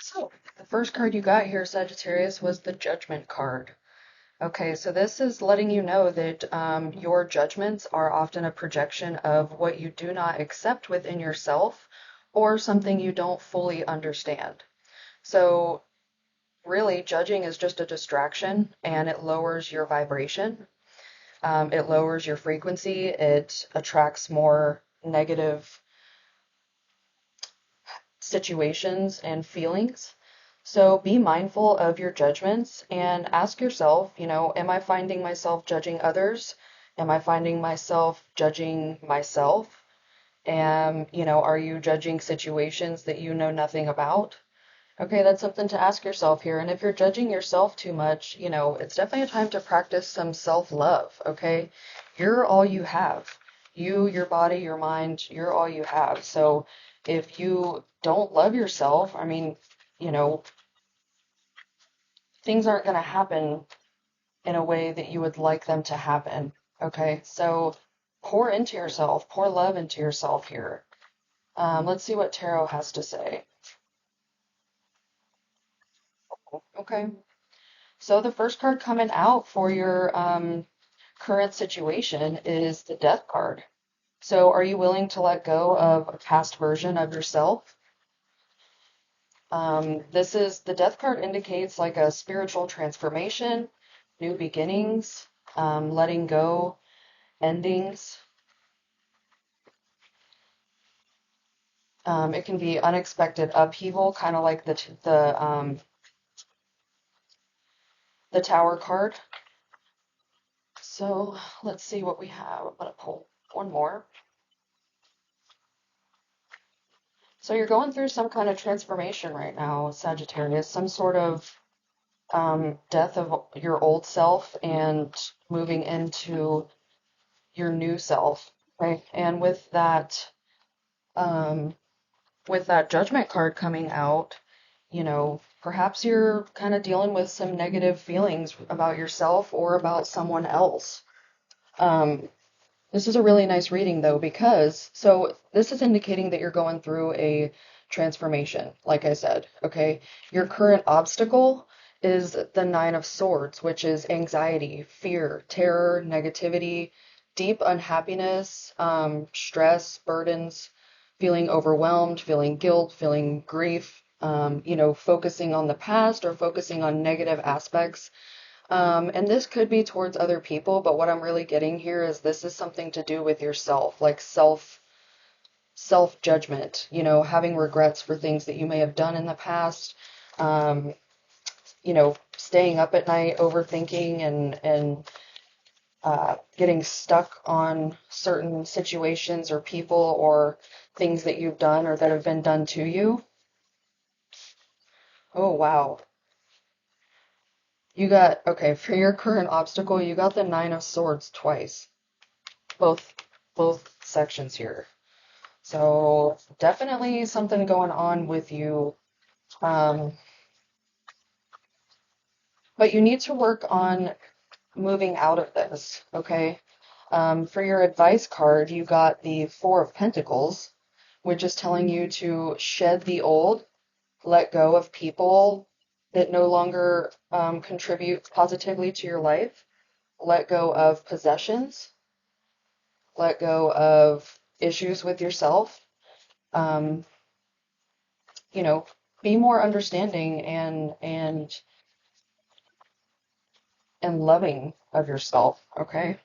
So, the first card you got here, Sagittarius, was the Judgment card. Okay, so this is letting you know that your judgments are often a projection of what you do not accept within yourself or something you don't fully understand. So, really, judging is just a distraction and it lowers your vibration. It lowers your frequency. It attracts more negative situations and feelings. So be mindful of your judgments and ask yourself, am I finding myself judging others? Am I finding myself judging myself? And, are you judging situations that you know nothing about? Okay, that's something to ask yourself here. And if you're judging yourself too much, it's definitely a time to practice some self-love, okay? You're all you have. You, your body, your mind, you're all you have. So if you don't love yourself, you know, things aren't going to happen in a way that you would like them to happen, okay? So pour into yourself, pour love into yourself here. Let's see what Tarot has to say. Okay. So the first card coming out for your current situation is the Death card. So are you willing to let go of a past version of yourself? This is the Death card indicates like a spiritual transformation, new beginnings, letting go, endings. It can be unexpected upheaval, kind of like the Tower card. So let's see what we have. I'm gonna pull one more. So you're going through some kind of transformation right now, Sagittarius, some sort of death of your old self and moving into your new self, right? And um, with that Judgment card coming out, perhaps you're kind of dealing with some negative feelings about yourself or about someone else. Um, This is a really nice reading though, because so this is indicating that you're going through a transformation, like I said, okay? Your current obstacle is the Nine of Swords, which is anxiety, fear, terror, negativity, deep unhappiness, stress, burdens, feeling overwhelmed, feeling guilt, feeling grief, focusing on the past or focusing on negative aspects and this could be towards other people, but what I'm really getting here is this is something to do with yourself, like self judgment, having regrets for things that you may have done in the past, um, staying up at night, overthinking and getting stuck on certain situations or people or things that you've done or that have been done to you. Oh, wow. Okay, for your current obstacle, you got the Nine of Swords twice. both both sections here. So definitely something going on with you. Um, but you need to work on moving out of this, okay? For your advice card, you got the Four of Pentacles, which is telling you to shed the old, let go of people that no longer contribute positively to your life, let go of possessions, let go of issues with yourself. Um, you know, be more understanding and loving of yourself, okay?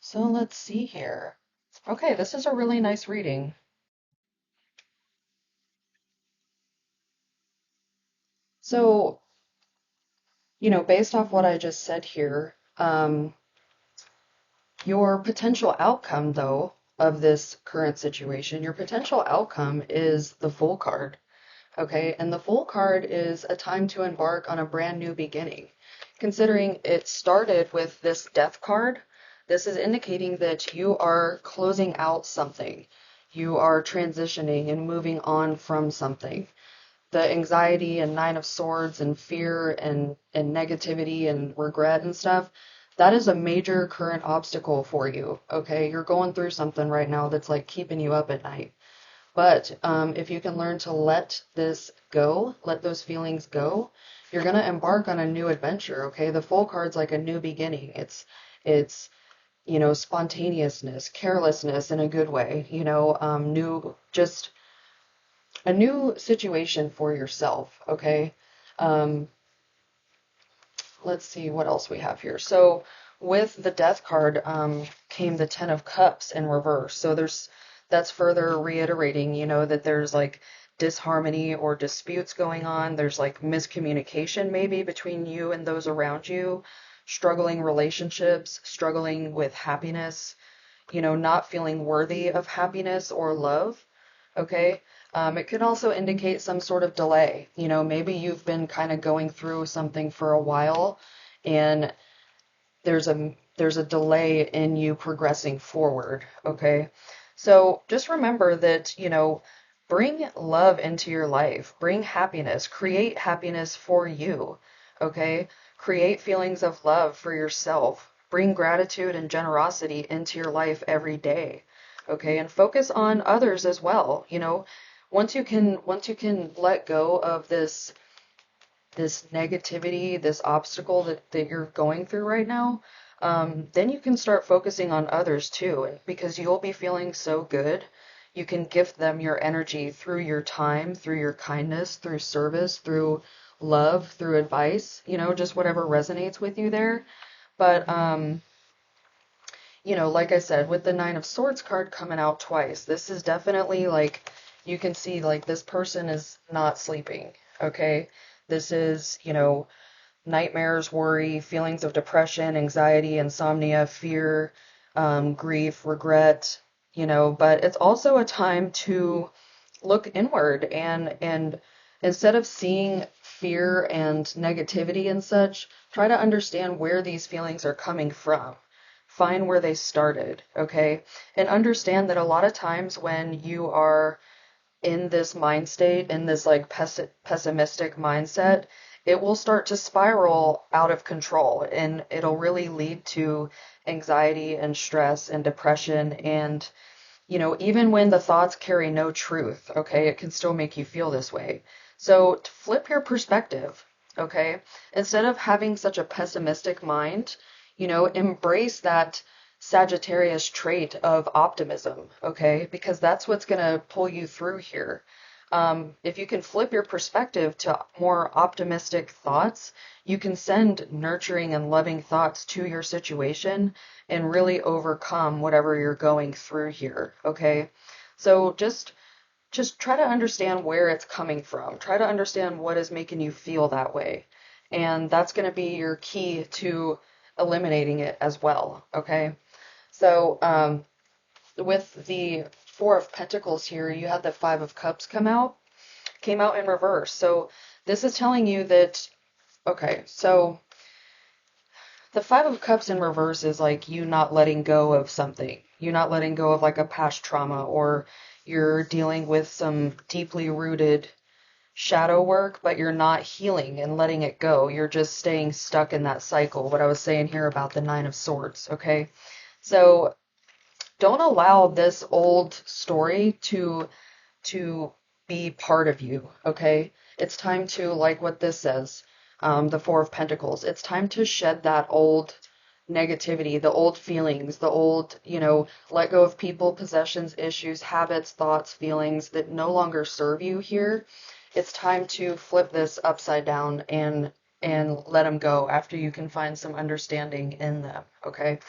So let's see here. Okay, this is a really nice reading. So, based off what I just said here, your potential outcome, though, of this current situation, your potential outcome is the Fool card. Okay, and the Fool card is a time to embark on a brand new beginning. Considering it started with this Death card, this is indicating that you are closing out something. You are transitioning and moving on from something. The anxiety and Nine of Swords and fear and negativity and regret and stuff, that is a major current obstacle for you. Okay, you're going through something right now that's like keeping you up at night. But if you can learn to let this go, let those feelings go, you're going to embark on a new adventure, okay? The Fool card's like a new beginning. It's spontaneousness, carelessness in a good way, just a new situation for yourself, okay? Um, let's see what else we have here. So with the Death card came the Ten of Cups in reverse. So that's further reiterating, that there's like disharmony or disputes going on. There's like miscommunication maybe between you and those around you, struggling relationships, struggling with happiness, not feeling worthy of happiness or love. Okay. It could also indicate some sort of delay. Maybe you've been kind of going through something for a while and there's a delay in you progressing forward. Okay. So just remember that, bring love into your life, bring happiness, create happiness for you. Okay. Create feelings of love for yourself. Bring gratitude and generosity into your life every day. Okay. And focus on others as well. Once you can let go of this negativity, this obstacle that you're going through right now, then you can start focusing on others too, because you'll be feeling so good. You can gift them your energy through your time, through your kindness, through service, through love, through advice, just whatever resonates with you there. But, like I said, with the Nine of Swords card coming out twice, this is definitely like, you can see like this person is not sleeping, okay? This is, nightmares, worry, feelings of depression, anxiety, insomnia, fear, grief, regret, but it's also a time to look inward and instead of seeing fear and negativity and such, try to understand where these feelings are coming from. Find where they started, okay? And understand that a lot of times when you are in this mind state, in this like pessimistic mindset, it will start to spiral out of control and it'll really lead to anxiety and stress and depression. And, even when the thoughts carry no truth, okay, it can still make you feel this way. So flip your perspective, okay? Instead of having such a pessimistic mind, embrace that Sagittarius trait of optimism, okay? Because that's what's going to pull you through here. If you can flip your perspective to more optimistic thoughts, you can send nurturing and loving thoughts to your situation and really overcome whatever you're going through here, okay? So just try to understand where it's coming from. Try to understand what is making you feel that way. And that's going to be your key to eliminating it as well, okay? So with the Four of Pentacles here, you had the Five of Cups came out in reverse. So this is telling you that, okay, so the Five of Cups in reverse is like you not letting go of something. You're not letting go of like a past trauma, or you're dealing with some deeply rooted shadow work, but you're not healing and letting it go. You're just staying stuck in that cycle. What I was saying here about the Nine of Swords, okay? So don't allow this old story to be part of you, okay? It's time to, like what this says, the Four of Pentacles. It's time to shed that old negativity, the old feelings, the old, let go of people, possessions, issues, habits, thoughts, feelings that no longer serve you here. It's time to flip this upside down and let them go after you can find some understanding in them, okay?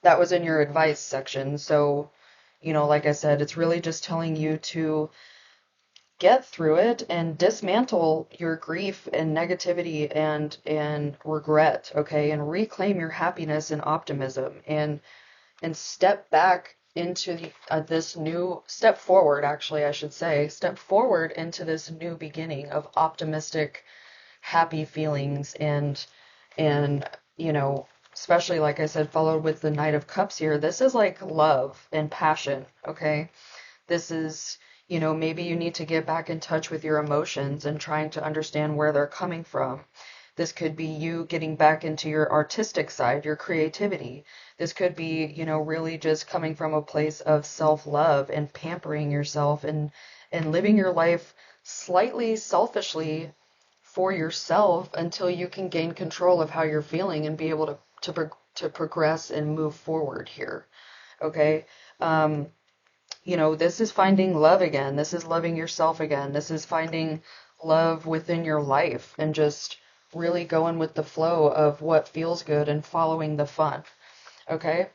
That was in your advice section. So, like I said, it's really just telling you to get through it and dismantle your grief and negativity and regret, okay? And reclaim your happiness and optimism and step back into this new step forward, actually, I should say, step forward into this new beginning of optimistic, happy feelings and especially, like I said, followed with the Knight of Cups here. This is like love and passion, okay? This is, maybe you need to get back in touch with your emotions and trying to understand where they're coming from. This could be you getting back into your artistic side, your creativity. This could be, really just coming from a place of self-love and pampering yourself and living your life slightly selfishly for yourself until you can gain control of how you're feeling and be able to progress and move forward here. Okay? Um, this is finding love again. This is loving yourself again. This is finding love within your life and just really going with the flow of what feels good and following the fun. Okay?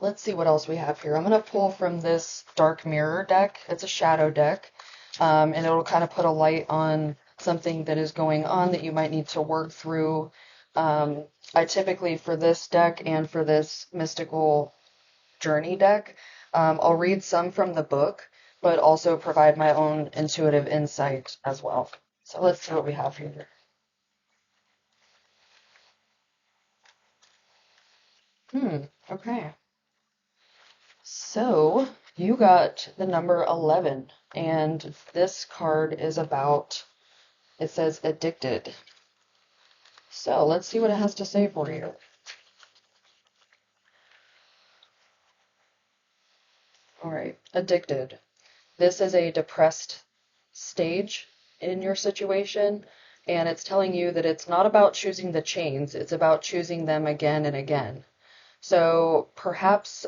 Let's see what else we have here. I'm going to pull from this dark mirror deck. It's a shadow deck. And it'll kind of put a light on something that is going on that you might need to work through. I typically, for this deck and for this mystical journey deck, I'll read some from the book, but also provide my own intuitive insight as well. So let's see what we have here. Okay. So you got the number 11, and this card is about, it says addicted. So let's see what it has to say for you. All right, addicted. This is a depressed stage in your situation, and it's telling you that it's not about choosing the chains, it's about choosing them again and again. So perhaps,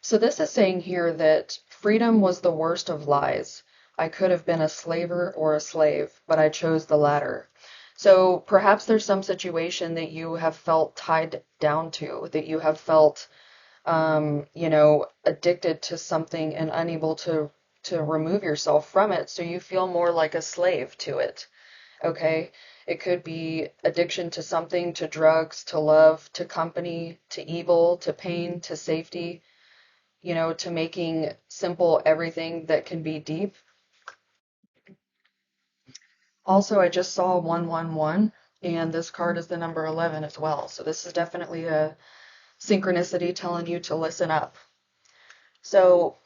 so this is saying here that freedom was the worst of lies. I could have been a slaver or a slave, but I chose the latter. So perhaps there's some situation that you have felt tied down to, that you have felt addicted to something and unable to remove yourself from it, so you feel more like a slave to it. Okay? It could be addiction to something, to drugs, to love, to company, to evil, to pain, to safety, to making simple everything that can be deep. Also, I just saw 111, and this card is the number 11 as well. So this is definitely a synchronicity telling you to listen up. So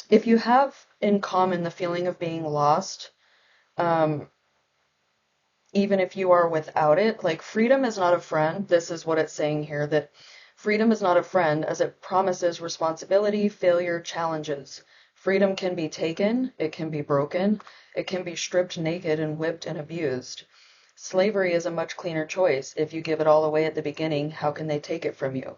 if you have in common the feeling of being lost, even if you are without it, like freedom is not a friend. This is what it's saying here, that freedom is not a friend as it promises responsibility, failure, challenges. Freedom can be taken, it can be broken, it can be stripped naked and whipped and abused. Slavery is a much cleaner choice. If you give it all away at the beginning, how can they take it from you?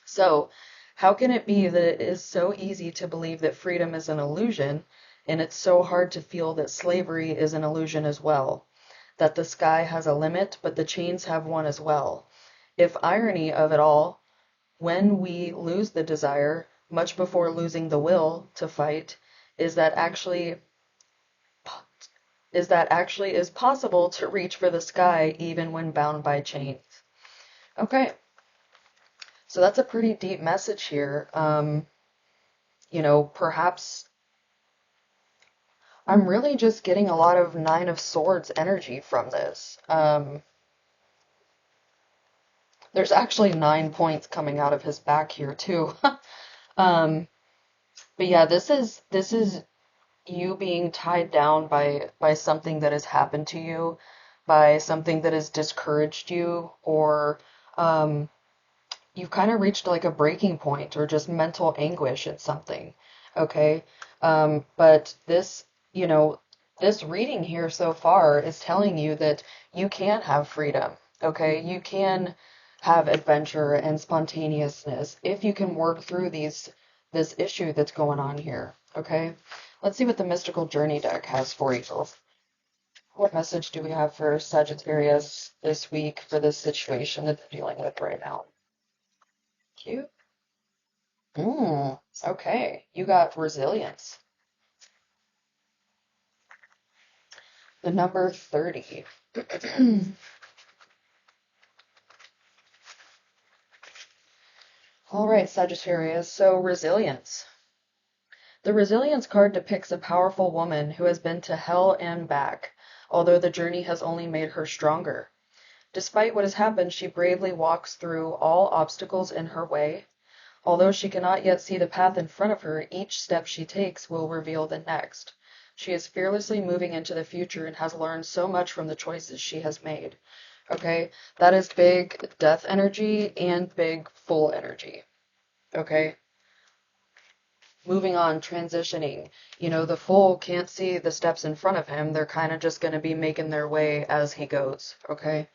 So, how can it be that it is so easy to believe that freedom is an illusion, and it's so hard to feel that slavery is an illusion as well? That the sky has a limit, but the chains have one as well. If irony of it all, when we lose the desire, much before losing the will to fight, is that actually is possible to reach for the sky even when bound by chains. Okay, so that's a pretty deep message here. Perhaps I'm really just getting a lot of Nine of Swords energy from this. There's actually 9 points coming out of his back here too. But yeah, this is you being tied down by something that has happened to you, by something that has discouraged you, or you've kind of reached like a breaking point or just mental anguish at something. Okay? But this reading here so far is telling you that you can have freedom. Okay? You can have adventure and spontaneousness if you can work through this issue that's going on here. Okay? Let's see what the Mystical Journey deck has for you. What message do we have for Sagittarius this week for this situation that they're dealing with right now? Cute. Okay. You got resilience. The number 30. All right, Sagittarius. So resilience. The resilience card depicts a powerful woman who has been to hell and back, although the journey has only made her stronger. Despite what has happened, she bravely walks through all obstacles in her way. Although she cannot yet see the path in front of her, each step she takes will reveal the next. She is fearlessly moving into the future and has learned so much from the choices she has made. Okay, that is big death energy and big full energy. Okay, moving on, transitioning. You know, the fool can't see the steps in front of him. They're kind of just going to be making their way as he goes. Okay.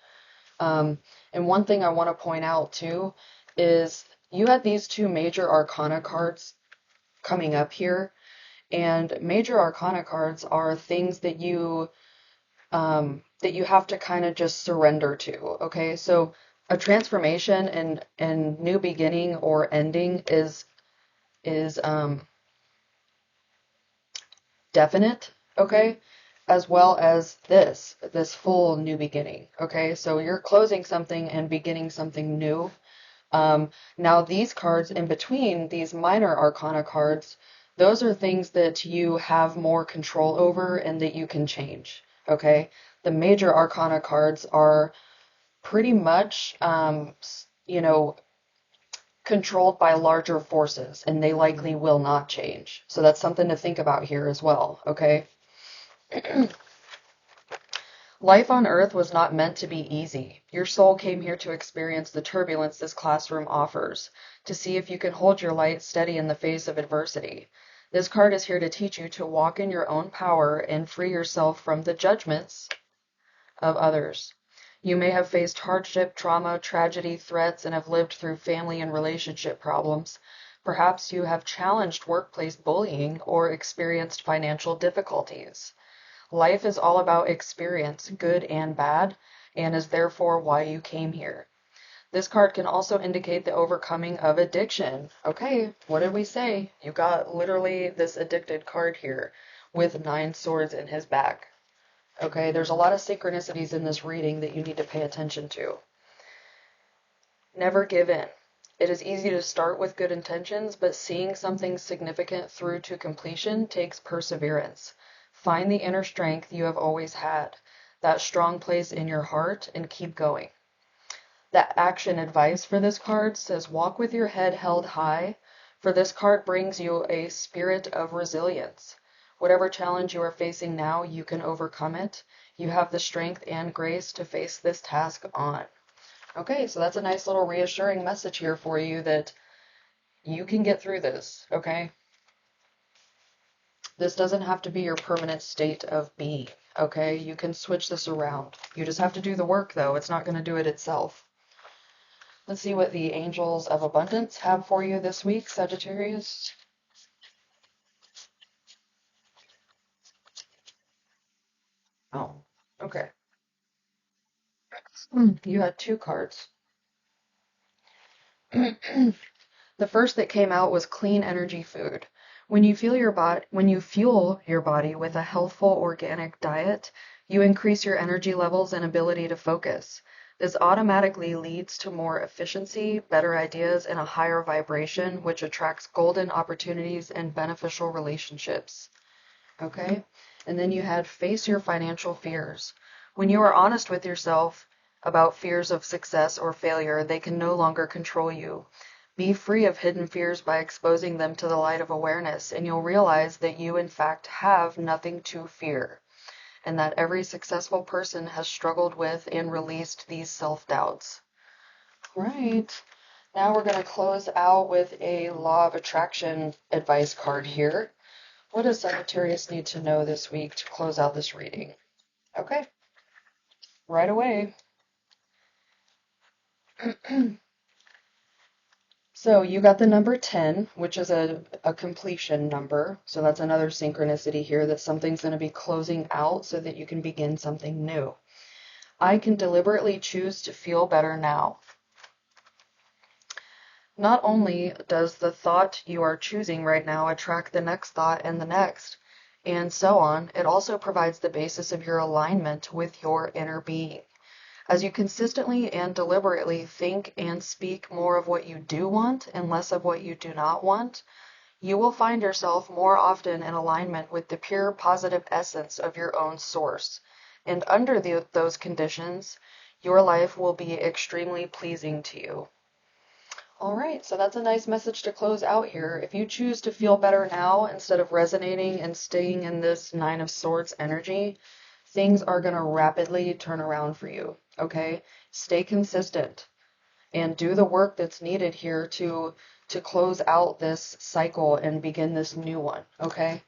And one thing I want to point out too is you had these two major arcana cards coming up here, and major arcana cards are things that you have to kind of just surrender to. Okay, so a transformation and new beginning or ending is definite. Okay, as well as this full new beginning. Okay, so you're closing something and beginning something new. Now these cards in between, these minor arcana cards, those are things that you have more control over and that you can change. Okay, the major arcana cards are pretty much, you know, controlled by larger forces, and they likely will not change. So that's something to think about here as well. Okay. Life on Earth was not meant to be easy. Your soul came here to experience the turbulence this classroom offers, to see if you can hold your light steady in the face of adversity. This card is here to teach you to walk in your own power and free yourself from the judgments of others. You may have faced hardship, trauma, tragedy, threats, and have lived through family and relationship problems. Perhaps you have challenged workplace bullying or experienced financial difficulties. Life is all about experience, good and bad, and is therefore why you came here. This card can also indicate the overcoming of addiction. Okay, what did we say? You got literally this addicted card here with 9 swords in his back. Okay, there's a lot of synchronicities in this reading that you need to pay attention to. Never give in. It is easy to start with good intentions, but seeing something significant through to completion takes perseverance. Find the inner strength you have always had, that strong place in your heart, and keep going. The action advice for this card says walk with your head held high, for this card brings you a spirit of resilience. Whatever challenge you are facing now, you can overcome it. You have the strength and grace to face this task on. Okay, so that's a nice little reassuring message here for you that you can get through this, okay? This doesn't have to be your permanent state of being, okay? You can switch this around. You just have to do the work, though. It's not going to do it itself. Let's see what the angels of abundance have for you this week, Sagittarius. Oh, okay. You had 2 cards. The first that came out was clean energy food. When you fuel your body with a healthful organic diet, you increase your energy levels and ability to focus. This automatically leads to more efficiency, better ideas, and a higher vibration, which attracts golden opportunities and beneficial relationships. Okay? And then you had face your financial fears. When you are honest with yourself about fears of success or failure, they can no longer control you. Be free of hidden fears by exposing them to the light of awareness, and you'll realize that you, in fact, have nothing to fear, and that every successful person has struggled with and released these self-doubts. Right. Now we're going to close out with a law of attraction advice card here. What does Sagittarius need to know this week to close out this reading? Okay, right away. So you got the number 10, which is a completion number. So that's another synchronicity here that something's going to be closing out so that you can begin something new. I can deliberately choose to feel better now. Not only does the thought you are choosing right now attract the next thought and the next, and so on, it also provides the basis of your alignment with your inner being. As you consistently and deliberately think and speak more of what you do want and less of what you do not want, you will find yourself more often in alignment with the pure positive essence of your own source. And under those conditions, your life will be extremely pleasing to you. All right, so that's a nice message to close out here. If you choose to feel better now instead of resonating and staying in this Nine of Swords energy, things are going to rapidly turn around for you, okay? Stay consistent and do the work that's needed here to close out this cycle and begin this new one, okay?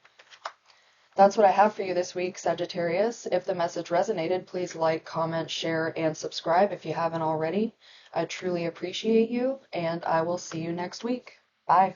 That's what I have for you this week, Sagittarius. If the message resonated, please like, comment, share, and subscribe if you haven't already. I truly appreciate you, and I will see you next week. Bye.